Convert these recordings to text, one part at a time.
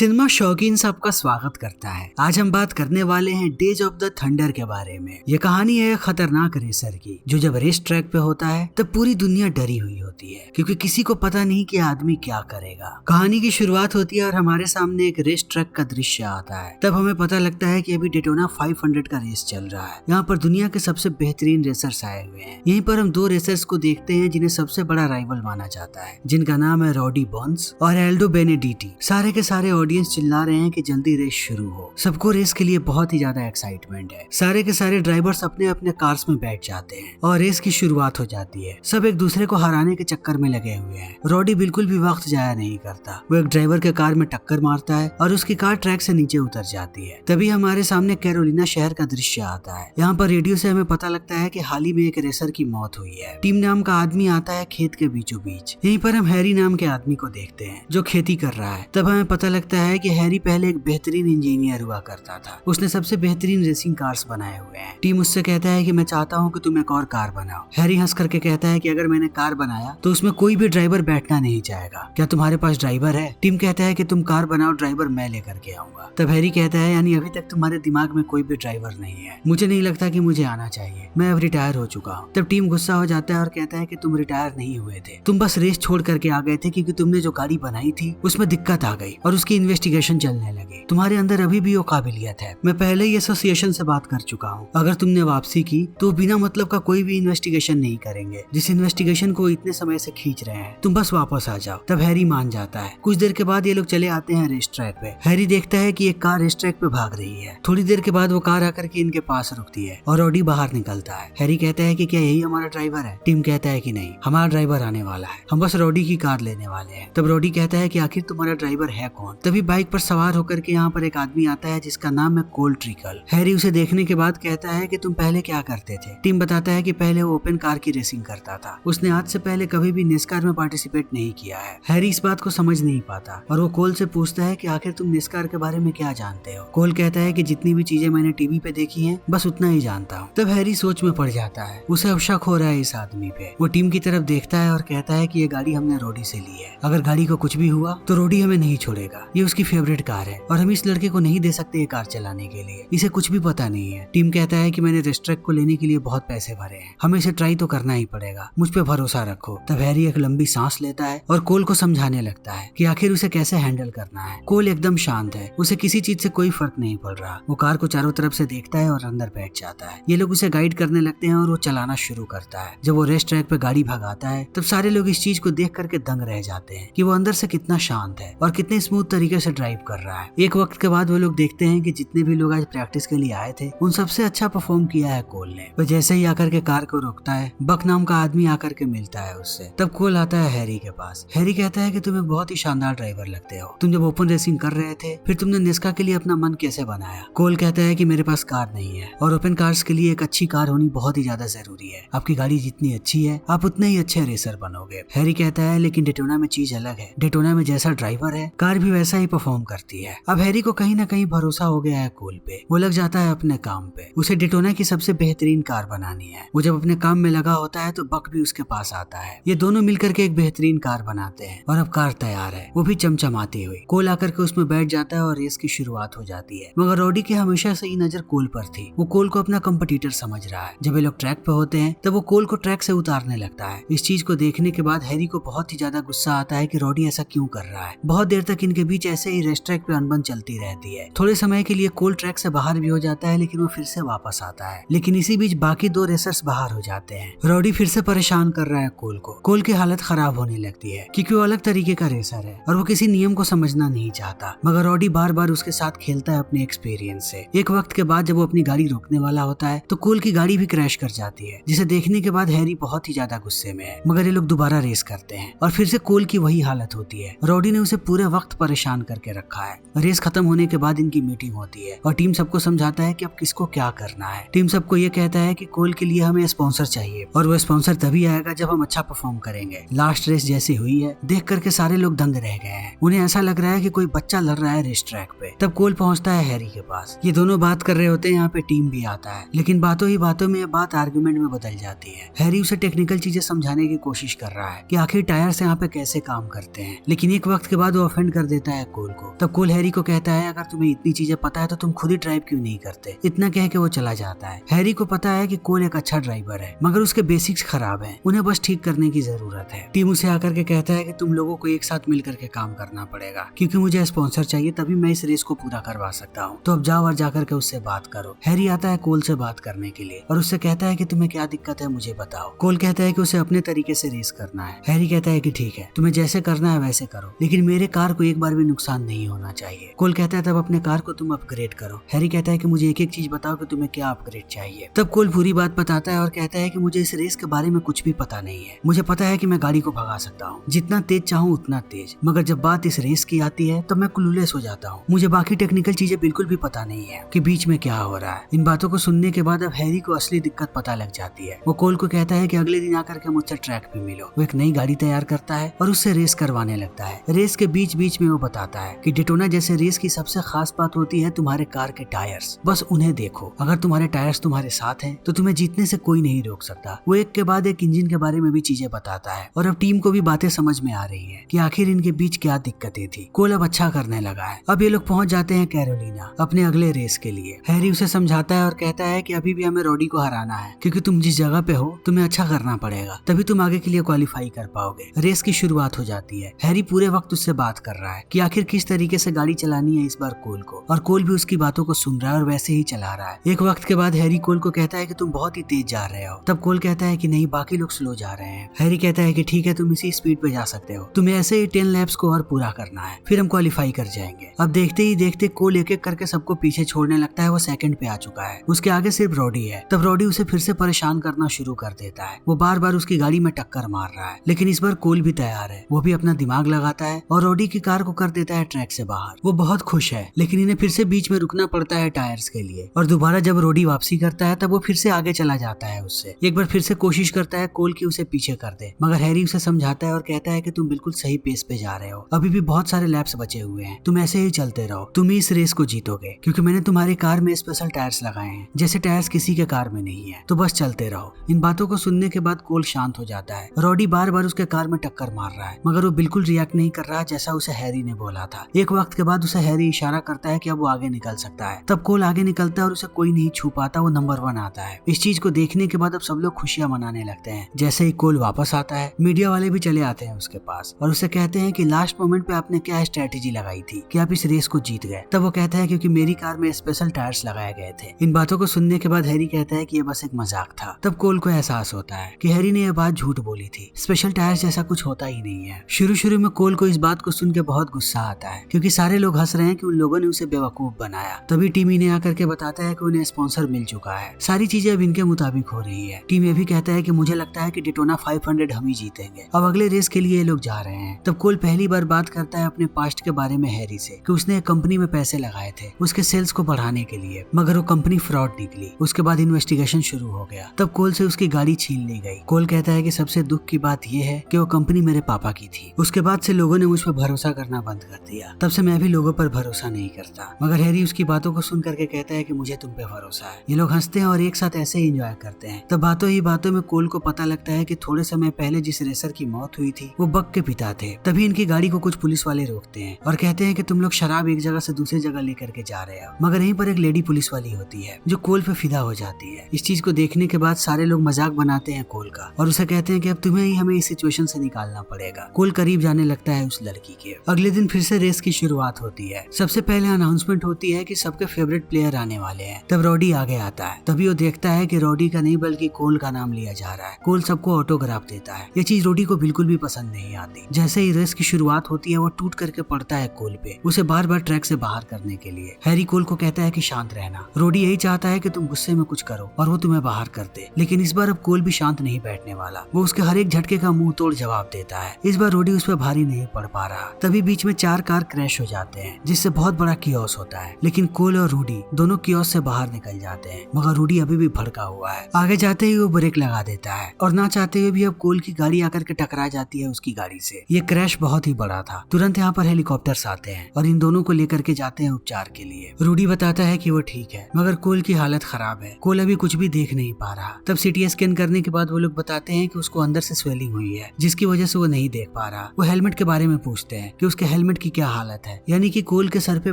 Cinema शौकीन सबका स्वागत करता है। आज हम बात करने वाले हैं डेज ऑफ द थंडर के बारे में। ये कहानी है खतरनाक रेसर की, जो जब रेस ट्रैक पे होता है तब पूरी दुनिया डरी हुई होती है, क्योंकि किसी को पता नहीं कि आदमी क्या करेगा। कहानी की शुरुआत होती है और हमारे सामने एक रेस ट्रैक का दृश्य आता है। तब हमें पता लगता है कि अभी डेटोना 500 का रेस चल रहा है। यहाँ पर दुनिया के सबसे बेहतरीन रेसर्स आए हुए हैं। यहीं पर हम दो रेसर्स को देखते हैं जिन्हें सबसे बड़ा राइवल माना जाता है, जिनका नाम है रॉडी बर्न्स और एल्डो बेनेडिटी। सारे के सारे ऑडियंस चिल्ला रहे हैं कि जल्दी रेस शुरू हो। सबको रेस के लिए बहुत ही ज्यादा एक्साइटमेंट है। सारे के सारे ड्राइवर्स अपने अपने कार्स में बैठ जाते हैं और रेस की शुरुआत हो जाती है। सब एक दूसरे को हराने के चक्कर में लगे हुए हैं। रॉडी बिल्कुल भी वक्त जाया नहीं करता। वो एक ड्राइवर के कार में टक्कर मारता है और उसकी कार ट्रैक से नीचे उतर जाती है। तभी हमारे सामने कैरोलिना शहर का दृश्य आता है। यहाँ पर रेडियो से हमें पता लगता है कि हाल ही में एक रेसर की मौत हुई है। टीम नाम का आदमी आता है खेत के बीचों बीच। यहीं पर हम हैरी नाम के आदमी को देखते हैं जो खेती कर रहा है। तब हमें पता लगता है कि हैरी पहले एक बेहतरीन इंजीनियर हुआ करता था। उसने सबसे बेहतरीन रेसिंग कार्स बनाए हुए हैं। टीम उससे कहता है कि मैं चाहता हूँ कि तुम एक और कार बनाओ। हैरी हंस करके कहता है कि अगर मैंने कार बनाया तो उसमें कोई भी ड्राइवर बैठना नहीं चाहेगा। क्या तुम्हारे पास ड्राइवर है? टीम कहता है कि तुम कार बनाओ, ड्राइवर मैं लेकर के आऊंगा। तब हैरी कहता है यानी अभी तक तुम्हारे दिमाग में कोई भी ड्राइवर नहीं है। मुझे नहीं लगता कि मुझे आना चाहिए, मैं अब रिटायर हो चुका हूँ। तब टीम गुस्सा हो जाता है और कहता है कि तुम रिटायर नहीं हुए थे, तुम बस रेस छोड़ करके आ गए थे क्योंकि तुमने जो गाड़ी बनाई थी उसमें दिक्कत आ गई और उसकी इन्वेस्टिगेशन चलने लगी। तुम्हारे अंदर अभी भी वो काबिलियत है। मैं पहले ही एसोसिएशन से बात कर चुका हूँ। अगर तुमने वापसी की तो बिना मतलब का कोई भी इन्वेस्टिगेशन नहीं करेंगे। जिस इन्वेस्टिगेशन को इतने समय से खींच रहे हैं, तुम बस वापस आ जाओ। तब हैरी मान जाता है। कुछ देर के बाद ये लोग चले आते हैं रेस ट्रैक पे। हैरी देखता है कि एक कार रेस ट्रैक पे भाग रही है। थोड़ी देर के बाद वो कार आकर के इनके पास रुकती है और रॉडी बाहर निकलता है। हैरी कहता है कि क्या यही हमारा ड्राइवर है? टीम कहता है कि नहीं, हमारा ड्राइवर आने वाला है, हम बस रॉडी की कार लेने वाले हैं। तब रॉडी कहता है कि आखिर तुम्हारा ड्राइवर है कौन? तभी बाइक पर सवार होकर के यहाँ पर एक आदमी आता है जिसका नाम है कोल ट्रिकल। हैरी उसे देखने के बाद कहता है कि तुम पहले क्या करते थे? टीम बताता है कि पहले वो ओपन कार की रेसिंग करता था। उसने आज से पहले कभी भी नेस्कार में पार्टिसिपेट नहीं किया है। हैरी इस बात को समझ नहीं पाता और वो कोल से पूछता है कि आखिर तुम नेस्कार के बारे में क्या जानते हो? कोल कहता है कि जितनी भी चीजें मैंने टीवी पे देखी हैं बस उतना ही जानता हूँ। तब हैरी सोच में पड़ जाता है। उसे अब शक हो रहा है इस आदमी पे। वो टीम की तरफ देखता है और कहता है कि ये गाड़ी हमने रॉडी से ली है। अगर गाड़ी को कुछ भी हुआ तो रॉडी हमें नहीं छोड़ेगा। ये उसकी फेवरेट कार है और हम इस लड़के को नहीं दे सकते ये कार चलाने के लिए। इसे कुछ भी पता नहीं है। टीम कहता है कि मैंने रेस ट्रैक को लेने के लिए बहुत पैसे भरे हैं, हमें इसे ट्राई तो करना ही पड़ेगा, मुझ पे भरोसा रखो। तब हैरी एक लंबी सांस लेता है और कोल को समझाने लगता है कि आखिर उसे कैसे हैंडल करना है। कोल एकदम शांत है, उसे किसी चीज से कोई फर्क नहीं पड़ रहा। वो कार को चारों तरफ से देखता है और अंदर बैठ जाता है। ये लोग उसे गाइड करने लगते हैं और वो चलाना शुरू करता है। जब वो रेस ट्रैक पे गाड़ी भगाता है तब सारे लोग इस चीज को देख करके दंग रह जाते हैं कि वो अंदर से कितना शांत है और कितने स्मूथ तरीके से ड्राइव कर रहा है। एक वक्त के बाद वो लोग देखते हैं कि जितने भी लोग आज प्रैक्टिस के लिए आए थे उन सबसे अच्छा परफॉर्म किया है कोल ने। वो जैसे ही आकर के कार को रोकता है, बक नाम का आदमी आकर के मिलता है उससे। तब कोल आता है हैरी के पास। हैरी कहता है कि तुम एक बहुत ही शानदार ड्राइवर लगते हो। तुम जब ओपन रेसिंग कर रहे थे फिर तुमने नेस्का के लिए अपना मन कैसे बनाया? कोल कहता है कि मेरे पास कार नहीं है और ओपन कार्स के लिए एक अच्छी कार होनी बहुत ही ज्यादा जरूरी है। आपकी गाड़ी जितनी अच्छी है आप उतने ही अच्छे रेसर बनोगे। हैरी कहता है लेकिन डेटोना में चीज अलग है। डेटोना में जैसा ड्राइवर है कार भी वैसा ही परफॉर्म करती है। अब हैरी को कहीं ना कहीं भरोसा हो गया है कोल पे। वो लग जाता है अपने काम पे। उसे डेटोना की सबसे बेहतरीन कार बनानी है। वो जब अपने काम में लगा होता है तो बक भी उसके पास आता है। ये दोनों मिलकर के एक बेहतरीन कार बनाते हैं और अब कार तैयार है, वो भी चमचमाती हुई। कोल आकर के उसमें बैठ जाता है और रेस की शुरुआत हो जाती है। मगर रॉडी की हमेशा से ही नजर कोल पर थी। वो कोल को अपना कंपटीटर समझ रहा है। जब ये लोग ट्रैक पे होते हैं तब वो कोल को ट्रैक से उतारने लगता है। इस चीज को देखने के बाद हैरी को बहुत ही ज्यादा गुस्सा आता है कि रॉडी ऐसा क्यों कर रहा है। बहुत देर तक इनके बीच ऐसे ही रेस ट्रैक पे अनबन चलती रहती है। थोड़े समय के लिए कोल ट्रैक से बाहर भी हो जाता है लेकिन वो फिर से वापस आता है। लेकिन इसी बीच बाकी दो रेसर्स बाहर हो जाते हैं। रॉडी फिर से परेशान कर रहा है कोल को। कोल की हालत खराब होने लगती है क्योंकि वो अलग तरीके का रेसर है और वो किसी नियम को समझना नहीं चाहता। मगर रॉडी बार बार उसके साथ खेलता है अपने एक्सपीरियंस से। एक वक्त के बाद जब वो अपनी गाड़ी रोकने वाला होता है तो कोल की गाड़ी भी क्रैश कर जाती है, जिसे देखने के बाद हैरी बहुत ही ज्यादा गुस्से में है। मगर ये लोग दोबारा रेस करते हैं और फिर से कोल की वही हालत होती है। रॉडी ने उसे पूरे वक्त परेशान करके रखा है। रेस खत्म होने के बाद इनकी मीटिंग होती है और टीम सबको समझाता है कि अब किसको क्या करना है। टीम सबको ये कहता है कि कोल के लिए हमें स्पॉन्सर चाहिए और वो स्पॉन्सर तभी आएगा जब हम अच्छा परफॉर्म करेंगे। लास्ट रेस जैसी हुई है देख करके सारे लोग दंग रह गए हैं। उन्हें ऐसा लग रहा है कि कोई बच्चा लड़ रहा है रेस ट्रैक पे। तब कोल पहुंचता है हैरी के पास। ये दोनों बात कर रहे होते हैं। यहाँ पे टीम भी आता है लेकिन बातों ही बातों में ये बात आर्गुमेंट में बदल जाती है। हैरी उसे टेक्निकल चीजें समझाने की कोशिश कर रहा है कि आखिर टायर से यहाँ पे कैसे काम करते हैं। लेकिन एक वक्त के बाद वो ऑफेंड कर देता है कोल को। तब कोल हैरी को कहता है अगर तुम्हें इतनी चीजें पता है तो तुम खुद ही ड्राइव क्यों नहीं करते। इतना कह के वो चला जाता है। हैरी को पता है कि कोल एक अच्छा ड्राइवर है मगर उसके बेसिक्स खराब हैं, उन्हें बस ठीक करने की जरूरत है। टीम उसे आकर के कहता है कि तुम लोगों को एक साथ मिल करके काम करना पड़ेगा क्योंकि मुझे स्पॉन्सर चाहिए, तभी मैं इस रेस को पूरा करवा सकता हूँ। तो अब जाओ और जाकर के उससे बात करो। हैरी आता है कोल से बात करने के लिए और उससे कहता है कि तुम्हें क्या दिक्कत है मुझे बताओ। कोल कहता है कि उसे अपने तरीके से रेस करना है। हैरी कहता है कि ठीक है, तुम्हें जैसे करना है वैसे करो, लेकिन मेरे कार को एक बार भी नुकसान नहीं होना चाहिए। कोल कहता है तब अपने कार को तुम अपग्रेड करो। हैरी कहता है कि मुझे एक एक चीज बताओ कि तुम्हें क्या अपग्रेड चाहिए। तब कोल पूरी बात बताता है और कहता है कि मुझे इस रेस के बारे में कुछ भी पता नहीं है। मुझे पता है कि मैं गाड़ी को भगा सकता हूँ, जितना तेज चाहूँ उतना तेज, मगर जब बात इस रेस की आती है तब मैं क्लूलेस हो जाता हूँ। मुझे बाकी टेक्निकल चीजें बिल्कुल भी पता नहीं है कि बीच में क्या हो रहा है। इन बातों को सुनने के बाद अब हैरी को असली दिक्कत पता लग जाती है। वो कोल को कहता है कि अगले दिन आकर के मुझसे ट्रैक पे मिलो। वो एक नई गाड़ी तैयार करता है और उससे रेस करवाने लगता है। रेस के बीच बीच में वो बताता है कि डेटोना जैसे रेस की सबसे खास बात होती है तुम्हारे कार के टायर्स, बस उन्हें देखो। अगर तुम्हारे टायर्स तुम्हारे साथ हैं तो तुम्हें जीतने से कोई नहीं रोक सकता। वो एक के बाद एक इंजन के बारे में भी चीजें बताता है और अब टीम को भी बातें समझ में आ रही है कि आखिर इनके बीच क्या दिक्कतें थी। कोल अब अच्छा करने लगा है। अब ये लोग पहुंच जाते हैं कैरोलिना अपने अगले रेस के लिए। हैरी उसे समझाता है और कहता है कि अभी भी हमें रॉडी को हराना है क्योंकि तुम जिस जगह पे हो तुम्हें अच्छा करना पड़ेगा, तभी तुम आगे के लिए क्वालिफाई कर पाओगे। रेस की शुरुआत हो जाती है। हैरी पूरे वक्त उससे बात कर रहा है कि आखिर किस तरीके से गाड़ी चलानी है इस बार कोल को, और कोल भी उसकी बातों को सुन रहा है और वैसे ही चला रहा है। एक वक्त के बाद हैरी कोल को कहता है कि तुम बहुत ही तेज जा रहे हो। तब कोल कहता है कि नहीं, बाकी लोग स्लो जा रहे हैं। हैरी कहता है कि ठीक है, तुम इसी स्पीड पे जा सकते हो, तुम्हें ऐसे ही 10 लैप्स को और पूरा करना है, फिर हम क्वालिफाई कर जाएंगे। अब देखते ही देखते कोल एक एक करके सबको पीछे छोड़ने लगता है। वो सेकंड पे आ चुका है, उसके आगे सिर्फ रॉडी है। तब रॉडी उसे फिर से परेशान करना शुरू कर देता है। वो बार बार उसकी गाड़ी में टक्कर मार रहा है, लेकिन इस बार कोल भी तैयार है। वो भी अपना दिमाग लगाता है और रॉडी की कार को कर देता है ट्रैक से बाहर। वो बहुत खुश है, लेकिन इन्हें फिर से बीच में रुकना पड़ता है टायर्स के लिए। और दोबारा जब रॉडी वापसी करता है तब वो फिर से आगे चला जाता है उससे। एक बार फिर से कोशिश करता है कोल की उसे पीछे कर दे, मगर हैरी उसे समझाता है और कहता है कि तुम बिल्कुल सही पेस पे जा रहे हो, अभी भी बहुत सारे लैप्स बचे हुए हैं, तुम ऐसे ही चलते रहो, तुम ही इस रेस को जीतोगे क्योंकि मैंने तुम्हारी कार में स्पेशल टायर्स लगाए हैं, जैसे टायर्स किसी के कार में नहीं है, तो बस चलते रहो। इन बातों को सुनने के बाद कोल शांत हो जाता है। रॉडी बार बार उसके कार में टक्कर मार रहा है, मगर वो बिल्कुल रिएक्ट नहीं कर रहा जैसा उसे हैरी ने बोला था। एक वक्त के बाद उसे हैरी इशारा करता है कि अब वो आगे निकल सकता है। तब कोल आगे निकलता है और उसे कोई नहीं छू पाता, वो नंबर 1 आता है। इस चीज को देखने के बाद अब सब लोग खुशियां मनाने लगते हैं। जैसे ही कोल वापस आता है, मीडिया वाले भी चले आते हैं उसके पास और उसे कहते हैं कि लास्ट मोमेंट पे आपने क्या स्ट्रेटेजी लगाई थी कि आप इस रेस को जीत गए। तब वो कहता है क्योंकि मेरी कार में स्पेशल टायर्स लगाए गए थे। इन बातों को सुनने के बाद हैरी कहता है कि ये बस एक मजाक था। तब कोल को एहसास होता है कि हैरी ने यह बात झूठ बोली थी, स्पेशल टायर्स जैसा कुछ होता ही नहीं है। शुरू में कोल को इस बात को सुन के बहुत गुस्सा आता है क्योंकि सारे लोग हंस रहे हैं कि उन लोगों ने उसे बेवकूफ बनाया। तभी टीम इन्हें आकर के बताता है कि उन्हें स्पॉन्सर मिल चुका है, सारी चीजें अब इनके मुताबिक हो रही है। टीम ये भी कहता है कि मुझे लगता है कि डेटोना 500 हम ही जीतेंगे। अब अगले रेस के लिए ये लोग जा रहे हैं। तब कोल पहली बार बात करता है अपने पास्ट के बारे में हैरी से कि उसने एक कंपनी में पैसे लगाए थे उसके सेल्स को बढ़ाने के लिए, मगर वो कंपनी फ्रॉड निकली। उसके बाद इन्वेस्टिगेशन शुरू हो गया। तब कोल से उसकी गाड़ी छीन ली गई। कोल कहता है कि सबसे दुख की बात यह है कि वो कंपनी मेरे पापा की थी। उसके बाद से लोगों ने मुझ पर भरोसा करना बंद कर दिया, तब से मैं भी लोगों पर भरोसा नहीं करता। मगर हैरी उसकी बातों को सुन करके कहता है कि मुझे तुम पे भरोसा है। ये लोग हंसते हैं और एक साथ ऐसे ही एंजॉय करते हैं। तब बातों ही बातों में कोल को पता लगता है कि थोड़े समय पहले जिस रेसर की मौत हुई थी वो बक के पिता थे। तभी इनकी गाड़ी को कुछ पुलिस वाले रोकते हैं और कहते हैं कि तुम लोग शराब एक जगह से दूसरी जगह लेकर के जा रहे हो। मगर यहीं पर एक लेडी पुलिस वाली होती है जो कोल पे फिदा हो जाती है। इस चीज को देखने के बाद सारे लोग मजाक बनाते हैं कोल का और उसे कहते हैं कि अब तुम्हें ही हमें इस सिचुएशन से निकालना पड़ेगा। कोल करीब जाने लगता है उस लड़की के। अगले दिन फिर से रेस की शुरुआत होती है। सबसे पहले अनाउंसमेंट होती है कि सबके फेवरेट प्लेयर आने वाले हैं। तब रॉडी आगे आता है। तभी वो देखता है कि रॉडी का नहीं बल्कि कोल का नाम लिया जा रहा है। कोल सबको ऑटोग्राफ देता है। ये चीज रॉडी को बिल्कुल भी पसंद नहीं आती। जैसे ही रेस की शुरुआत होती है वो टूट करके पड़ता है कोल पे, उसे बार बार ट्रैक से बाहर करने के लिए। हैरी कोल को कहता है कि शांत रहना, रॉडी यही चाहता है कि तुम गुस्से में कुछ करो और वो तुम्हें बाहर कर दे। लेकिन इस बार अब कोल भी शांत नहीं बैठने वाला। वो उसके हर एक झटके का मुंह तोड़ जवाब देता है। इस बार रॉडी उस पर भारी नहीं पड़ पा रहा। तभी बीच में 4 कार क्रैश हो जाते हैं जिससे बहुत बड़ा कियोस होता है। लेकिन कोल और रूडी दोनों कियोस से बाहर निकल जाते हैं, मगर रूडी अभी भी भड़का हुआ है। आगे जाते ही वो ब्रेक लगा देता है और ना चाहते हुए भी अब कोल की गाड़ी आकर के टकरा जाती है उसकी गाड़ी से। ये क्रैश बहुत ही बड़ा था। तुरंत यहाँ पर हेलीकॉप्टर्स आते हैं और इन दोनों को लेकर के जाते हैं उपचार के लिए। रूडी बताता है कि वो ठीक है, मगर कोल की हालत खराब है। कोल अभी कुछ भी देख नहीं पा रहा। तब सीटी स्कैन करने के बाद वो लोग बताते हैं कि उसको अंदर से स्वेलिंग हुई है जिसकी वजह से वो नहीं देख पा रहा। वो हेलमेट के बारे में पूछते हैं कि उसके हेलमेट हेलमेट की क्या हालत है, यानी कि कोल के सर पे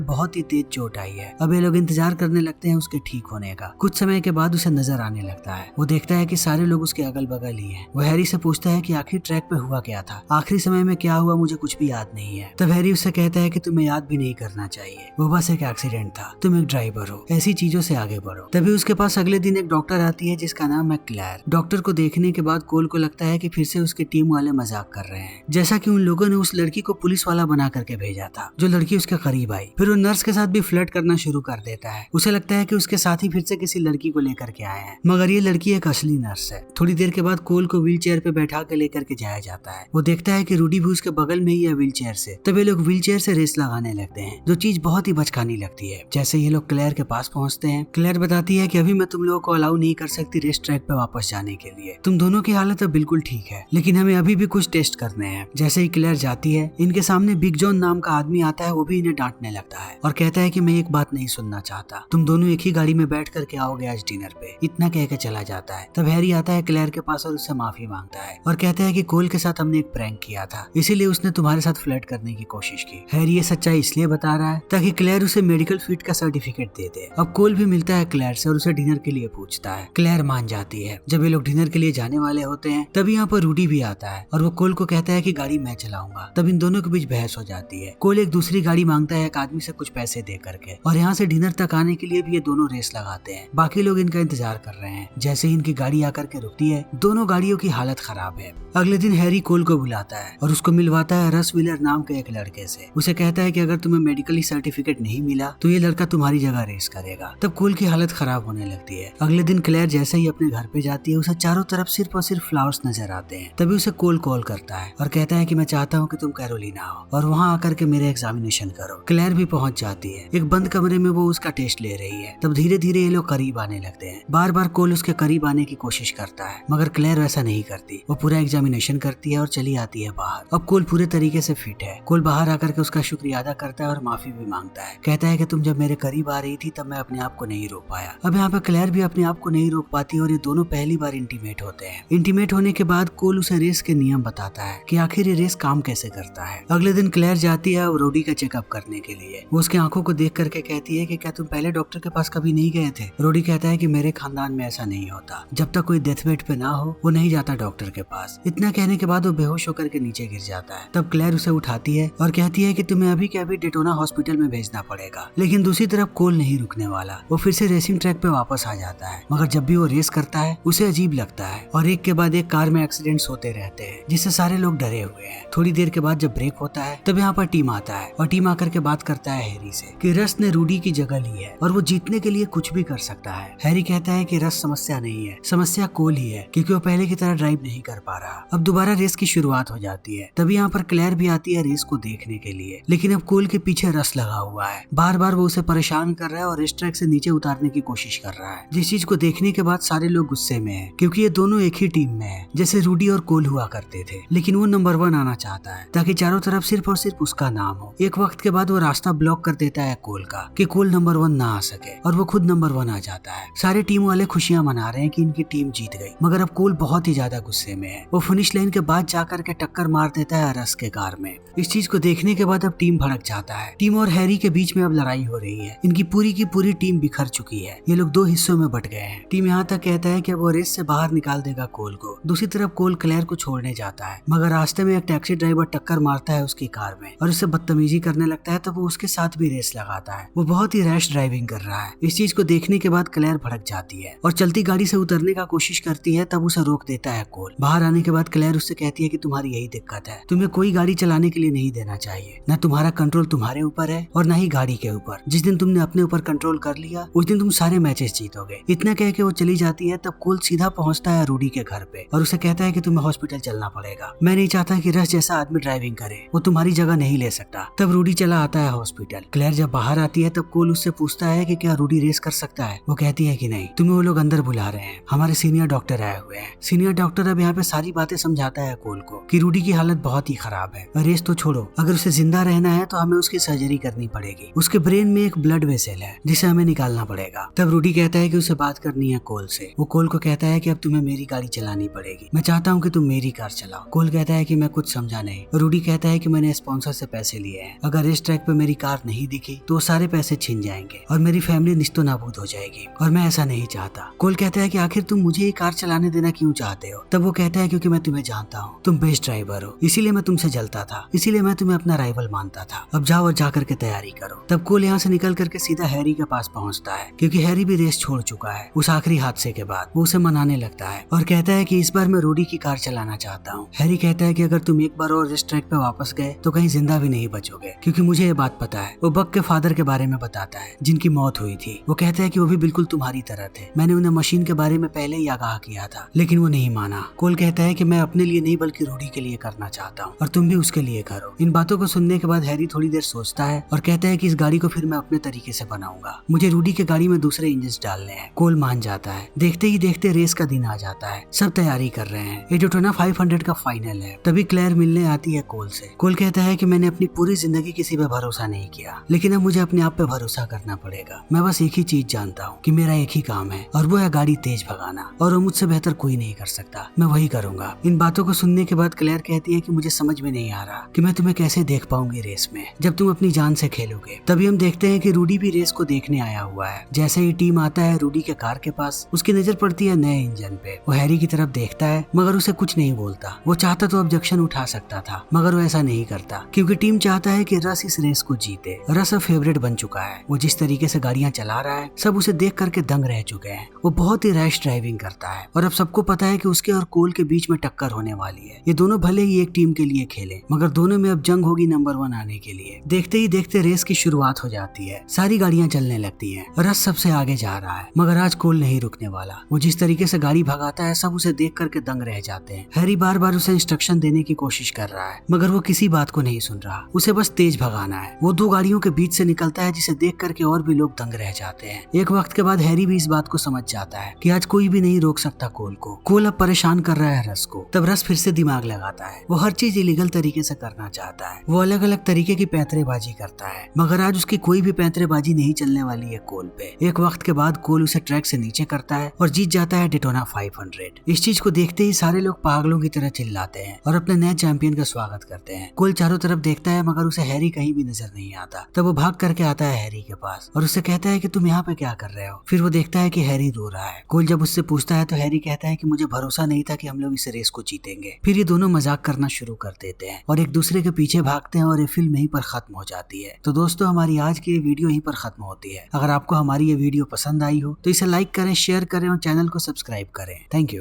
बहुत ही तेज चोट आई है। अब ये लोग इंतजार करने लगते हैं उसके ठीक होने का। कुछ समय के बाद उसे नजर आने लगता है। वो देखता है कि सारे लोग उसके अगल बगल ही हैं। वो हैरी से पूछता है कि आखिर ट्रैक पे हुआ क्या था, आखिरी समय में क्या हुआ, मुझे कुछ भी याद नहीं है। तब हैरी उससे कहता है कि तुम्हें याद भी नहीं करना चाहिए, वो बस एक एक्सीडेंट था, तुम एक ड्राइवर हो, ऐसी चीजों से आगे बढ़ो। तभी उसके पास अगले दिन एक डॉक्टर आती है जिसका नाम है क्लेयर। डॉक्टर को देखने के बाद कोल को लगता है कि फिर से उसकी टीम वाले मजाक कर रहे हैं, जैसा कि उन लोगों ने उस लड़की को पुलिस वाला बना करके भेजा था, जो लड़की उसके करीब आई। फिर वो नर्स के साथ भी फ्लर्ट करना शुरू कर देता है। उसे लगता है कि उसके साथी फिर से किसी लड़की को लेकर के आए हैं, मगर ये लड़की एक असली नर्स है। थोड़ी देर के बाद कोल को व्हील चेयर पे बैठा के लेकर के जाया जाता है। वो देखता है कि रूडी भी उसके बगल में ही है व्हील चेयर से। तब ये लोग व्हील चेयर से रेस लगाने लगते हैं, जो चीज बहुत ही बचकानी लगती है। जैसे ये लोग क्लेयर के पास पहुंचते हैं, क्लेयर बताती है कि अभी मैं तुम लोगों को अलाउ नहीं कर सकती रेस ट्रैक पे वापस जाने के लिए। तुम दोनों की हालत अब बिल्कुल ठीक है, लेकिन हमें अभी भी कुछ टेस्ट करने हैं। जैसे ही क्लेयर जाती है, इनके सामने बिग जॉन नाम का आदमी आता है। वो भी इन्हें डांटने लगता है और कहता है कि मैं एक बात नहीं सुनना चाहता, तुम दोनों एक ही गाड़ी में बैठ करके आओगे आज डिनर पे। इतना कह के चला जाता है। तब हैरी आता है क्लेयर के पास और उससे माफी मांगता है और कहता है कि कोल के साथ हमने एक प्रैंक किया था, इसीलिए उसने तुम्हारे साथ फ्लर्ट करने की कोशिश की। हैरी ये सच्चाई इसलिए बता रहा है ताकि क्लेयर उसे मेडिकल फिट का सर्टिफिकेट दे दे। अब कोल भी मिलता है क्लेयर से और उसे डिनर के लिए पूछता है। क्लेयर मान जाती है। जब ये लोग डिनर के लिए जाने वाले होते हैं, तभी यहाँ पर रूडी भी आता है और वो कोल को कहता है कि गाड़ी मैं चलाऊंगा। तब इन दोनों के बीच बहस हो जाती है। कोल एक दूसरी गाड़ी मांगता है एक आदमी से कुछ पैसे दे करके, और यहाँ से डिनर तक आने के लिए भी ये दोनों रेस लगाते हैं। बाकी लोग इनका इंतजार कर रहे हैं। जैसे ही इनकी गाड़ी आकर के रुकती है, दोनों गाड़ियों की हालत खराब है। अगले दिन हैरी कोल को बुलाता है और उसको मिलवाता है रस व्हीलर नाम के एक लड़के से। उसे कहता है कि अगर तुम्हें मेडिकली सर्टिफिकेट नहीं मिला तो ये लड़का तुम्हारी जगह रेस करेगा। तब कोल की हालत खराब होने लगती है। अगले दिन क्लेयर जैसे ही अपने घर पे जाती है, उसे चारों तरफ सिर्फ और सिर्फ फ्लावर्स नजर आते हैं। तभी उसे कोल कॉल करता है और कहता है कि मैं चाहता हूँ कि तुम कैरोलिना हो और वहाँ आकर के मेरे एग्जामिनेशन करो। क्लेयर भी पहुंच जाती है। एक बंद कमरे में वो उसका टेस्ट ले रही है। तब धीरे धीरे ये लोग करीब आने लगते हैं। बार बार कोल उसके करीब आने की कोशिश करता है, मगर क्लेयर वैसा नहीं करती। वो पूरा एग्जामिनेशन करती है और चली आती है बाहर। अब कोल पूरे तरीके से फिट है। कोल बाहर आकर के उसका शुक्रिया अदा करता है और माफी भी मांगता है। कहता है कि तुम जब मेरे करीब आ रही थी तब मैं अपने आप को नहीं रोक पाया। अब यहाँ पे क्लेयर भी अपने आप को नहीं रोक पाती और ये दोनों पहली बार इंटीमेट होते हैं। इंटीमेट होने के बाद कोल उसे रेस के नियम बताता है कि आखिर ये रेस काम कैसे करता है। अगले दिन क्लेयर जाती है रोडी का चेकअप करने के लिए। वो उसकी आंखों को देख करके कहती है कि क्या तुम पहले डॉक्टर के पास कभी नहीं गए थे? रोडी कहता है कि मेरे खानदान में ऐसा नहीं होता, जब तक कोई डेथ बेड पे ना हो वो नहीं जाता डॉक्टर के पास। इतना कहने के बाद वो बेहोश होकर के नीचे गिर जाता है। तब क्लेयर उसे उठाती है और कहती है कि तुम्हें अभी के अभी डेटोना हॉस्पिटल में भेजना पड़ेगा। लेकिन दूसरी तरफ कोल नहीं रुकने वाला। वो फिर से रेसिंग ट्रैक पे वापस आ जाता है, मगर जब भी वो रेस करता है उसे अजीब लगता है और एक के बाद एक कार में एक्सीडेंट्स होते रहते हैं, जिससे सारे लोग डरे हुए हैं। थोड़ी देर के बाद जब ब्रेक होता है तब यहाँ पर टीम आता है और टीम आकर के बात करता है हैरी से कि रस ने रूडी की जगह ली है और वो जीतने के लिए कुछ भी कर सकता है। हैरी कहता है कि रस समस्या नहीं है, समस्या कोल ही है, क्योंकि वो पहले की तरह ड्राइव नहीं कर पा रहा। अब दोबारा रेस की शुरुआत हो जाती है। तभी यहाँ पर क्लेयर भी आती है रेस को देखने के लिए, लेकिन अब कोल के पीछे रस लगा हुआ है। बार बार वो उसे परेशान कर रहा है और रेस ट्रैक से नीचे उतारने की कोशिश कर रहा है, जिस चीज को देखने के बाद सारे लोग गुस्से में हैं, क्योंकि ये दोनों एक ही टीम में है, जैसे रूडी और कोल हुआ करते थे। लेकिन वो नंबर 1 आना चाहता है ताकि चारों तरफ सिर्फ और सिर्फ उसका नाम हो। एक वक्त के बाद वो रास्ता ब्लॉक कर देता है कोल का कि कोल नंबर 1 ना आ सके और वो खुद नंबर 1 आ जाता है। सारे टीम वाले खुशियां मना रहे हैं कि इनकी टीम जीत गई, मगर अब कोल बहुत ही ज्यादा गुस्से में है। वो फिनिश लाइन के बाद जाकर के टक्कर मार देता है रस के कार में। इस चीज को देखने के बाद अब टीम भड़क जाता है। टीम और हैरी के बीच में अब लड़ाई हो रही है। इनकी पूरी की पूरी टीम बिखर चुकी है। ये लोग 2 हिस्सों में बट गए हैं। टीम यहाँ तक कहता है कि वो रेस से बाहर निकाल देगा कोल को। दूसरी तरफ कोल क्लेयर को छोड़ने जाता है, मगर रास्ते में एक टैक्सी ड्राइवर टक्कर मारता है उसकी कार में और उससे बदतमीजी करने लगता है। तो वो उसके साथ भी रेस लगाता है। वो बहुत ही रैश ड्राइविंग कर रहा है। इस चीज को देखने के बाद क्लेयर भड़क जाती है और चलती गाड़ी से उतरने का कोशिश करती है। तब उसे रोक देता है कोल। बाहर आने के बाद क्लेयर उससे कहती है कि तुम्हारी यही दिक्कत है, तुम्हें कोई गाड़ी चलाने के लिए नहीं देना चाहिए। न तुम्हारा कंट्रोल तुम्हारे ऊपर है और न ही गाड़ी के ऊपर। जिस दिन तुमने अपने ऊपर कंट्रोल कर लिया उस दिन तुम सारे मैचेस जीतोगे। इतना कह के वो चली जाती है। तब कोल सीधा पहुंचता है रूडी के घर पे और उसे कहता है कि तुम्हें हॉस्पिटल चलना पड़ेगा। मैं नहीं चाहता कि रस जैसा आदमी ड्राइविंग करे, वो तुम्हारी जगह नहीं ले सकता। तब रूडी चला आता है हॉस्पिटल। क्लेयर जब बाहर आती है तब कोल उससे पूछता है कि क्या रूडी रेस कर सकता है। वो कहती है कि नहीं, तुम्हें वो लोग अंदर बुला रहे हैं, हमारे सीनियर डॉक्टर आए हुए हैं। सीनियर डॉक्टर अब यहाँ पे सारी बातें समझाता है कोल को कि रूडी की हालत बहुत ही खराब है। रेस तो छोड़ो, अगर उसे जिंदा रहना है तो हमें उसकी सर्जरी करनी पड़ेगी। उसके ब्रेन में एक ब्लड वेसल है जिसे हमें निकालना पड़ेगा। तब रूडी कहता है कि उसे बात करनी है कोल से। वो कोल को कहता है कि अब तुम्हें मेरी गाड़ी चलानी पड़ेगी, मैं चाहता हूँ कि तुम मेरी कार चलाओ। कोल कहता है कि मैं कुछ समझा नहीं। रूडी कहता है कि मैंने स्पॉन्सर स्पॉन्सर से पैसे लिए हैं। अगर रेस ट्रैक पे मेरी कार नहीं दिखी तो सारे पैसे छिन जाएंगे और मेरी फैमिली निस्तो नाबूद हो जाएगी और मैं ऐसा नहीं चाहता। कोल कहता है कि आखिर तुम मुझे ये कार चलाने देना क्यों चाहते हो? तब वो कहता है क्योंकि मैं तुम्हें जानता हूँ, तुम बेस्ट ड्राइवर हो, इसीलिए मैं तुमसे जलता था, इसीलिए मैं तुम्हें अपना राइवल मानता था। अब जाओ और जाकर के तैयारी करो। तब कोल यहाँ से निकल करके सीधा हैरी के पास पहुँचता है क्योंकि हैरी भी रेस छोड़ चुका है। उस आखिरी हादसे के बाद वो उसे मनाने लगता है और कहता है कि इस बार मैं रूडी की कार चलाना चाहता हूँ। हैरी कहता है कि अगर तुम एक बार और रेस ट्रैक पे वापस गए तो कहीं जिंदा भी नहीं बचोगे, क्योंकि मुझे ये बात पता है। वो बक के फादर के बारे में बताता है जिनकी मौत हुई थी। वो कहता है कि वो भी बिल्कुल तुम्हारी तरह थे। मैंने उन्हें मशीन के बारे में पहले ही आगाह किया था, लेकिन वो नहीं माना। कोल कहता है कि मैं अपने लिए नहीं बल्कि रूडी के लिए करना चाहता हूँ और तुम भी उसके लिए करो। इन बातों को सुनने के बाद हैरी थोड़ी देर सोचता है और कहता है कि इस गाड़ी को फिर मैं अपने तरीके से बनाऊंगा। मुझे रूडी के गाड़ी में दूसरे इंजन डालने हैं। कोल मान जाता है। देखते ही देखते रेस का दिन आ जाता है। सब तैयारी कर रहे हैं। ये डेटोना 500 का फाइनल है। तभी क्लेयर मिलने आती है कोल से। कोल कहता है कि मैंने अपनी पूरी जिंदगी किसी पे भरोसा नहीं किया, लेकिन अब मुझे अपने आप पे भरोसा करना पड़ेगा। मैं बस एक ही चीज जानता हूँ कि मेरा एक ही काम है और वो है गाड़ी तेज भगाना, और वो मुझसे बेहतर कोई नहीं कर सकता। मैं वही करूंगा। इन बातों को सुनने के बाद क्लेयर कहती है कि मुझे समझ में नहीं आ रहा कि मैं तुम्हें कैसे देख पाऊंगी रेस में जब तुम अपनी जान से खेलोगे। तभी हम देखते हैं कि रूडी भी रेस को देखने आया हुआ है। जैसे ही टीम आता है रूडी के कार के पास, उसकी नजर पड़ती है नए इंजन पे। वो हैरी की तरफ देखता है मगर उसे कुछ नहीं बोलता। वो चाहता तो ऑब्जेक्शन उठा सकता था मगर वो ऐसा नहीं करता क्योंकि टीम चाहता है कि रस इस रेस को जीते। रस अब फेवरेट बन चुका है। वो जिस तरीके से गाड़ियां चला रहा है सब उसे देख करके दंग रह चुके हैं। वो बहुत ही रैश ड्राइविंग करता है और अब सबको पता है कि उसके और कोल के बीच में टक्कर होने वाली है। ये दोनों भले ही एक टीम के लिए खेले मगर दोनों में अब जंग होगी नंबर 1 आने के लिए। देखते ही देखते रेस की शुरुआत हो जाती है। सारी गाड़ियां चलने लगती हैं। रस सबसे आगे जा रहा है मगर आज कोल नहीं रुकने वाला। वो जिस तरीके से गाड़ी भगाता है सब उसे देख करके दंग रह जाते हैं। हैरी बार बार उसे इंस्ट्रक्शन देने की कोशिश कर रहा है मगर वो किसी बात को नहीं सुन रहा। उसे बस तेज भगाना है। वो 2 गाड़ियों के बीच से निकलता है जिसे देख करके और भी लोग दंग रह जाते हैं। एक वक्त के बाद हैरी भी इस बात को समझ जाता है कि आज कोई भी नहीं रोक सकता कोल को। कोल अब परेशान कर रहा है रस को। तब रस फिर से दिमाग लगाता है। वो हर चीज इलीगल तरीके से करना चाहता है। वो अलग अलग तरीके की पैंतरेबाजी करता है मगर आज उसकी कोई भी पैंतरेबाजी नहीं चलने वाली है कोल पे। एक वक्त के बाद कोल उसे ट्रैक से नीचे करता है और जीत जाता है डेटोना 500। इस चीज को देखते ही सारे लोग पागलों की तरह चिल्लाते हैं और अपने नए चैंपियन का स्वागत करते हैं। कोल चारों तरफ देखता है मगर उसे हैरी कहीं भी नजर नहीं आता। तब वो भाग करके आता है हैरी के पास और उससे कहता है कि तुम यहाँ पे क्या कर रहे हो। फिर वो देखता है कि हैरी रो रहा है। कोल जब उससे पूछता है तो हैरी कहता है कि मुझे भरोसा नहीं था कि हम लोग इस रेस को जीतेंगे। फिर ये दोनों मजाक करना शुरू कर देते हैं और एक दूसरे के पीछे भागते हैं और ये फिल्म यहीं पर खत्म हो जाती है। तो दोस्तों हमारी आज की ये वीडियो यहीं पर खत्म होती है। अगर आपको हमारी ये वीडियो पसंद आई हो तो इसे लाइक करें, शेयर करें और चैनल को सब्सक्राइब करें। Thank you.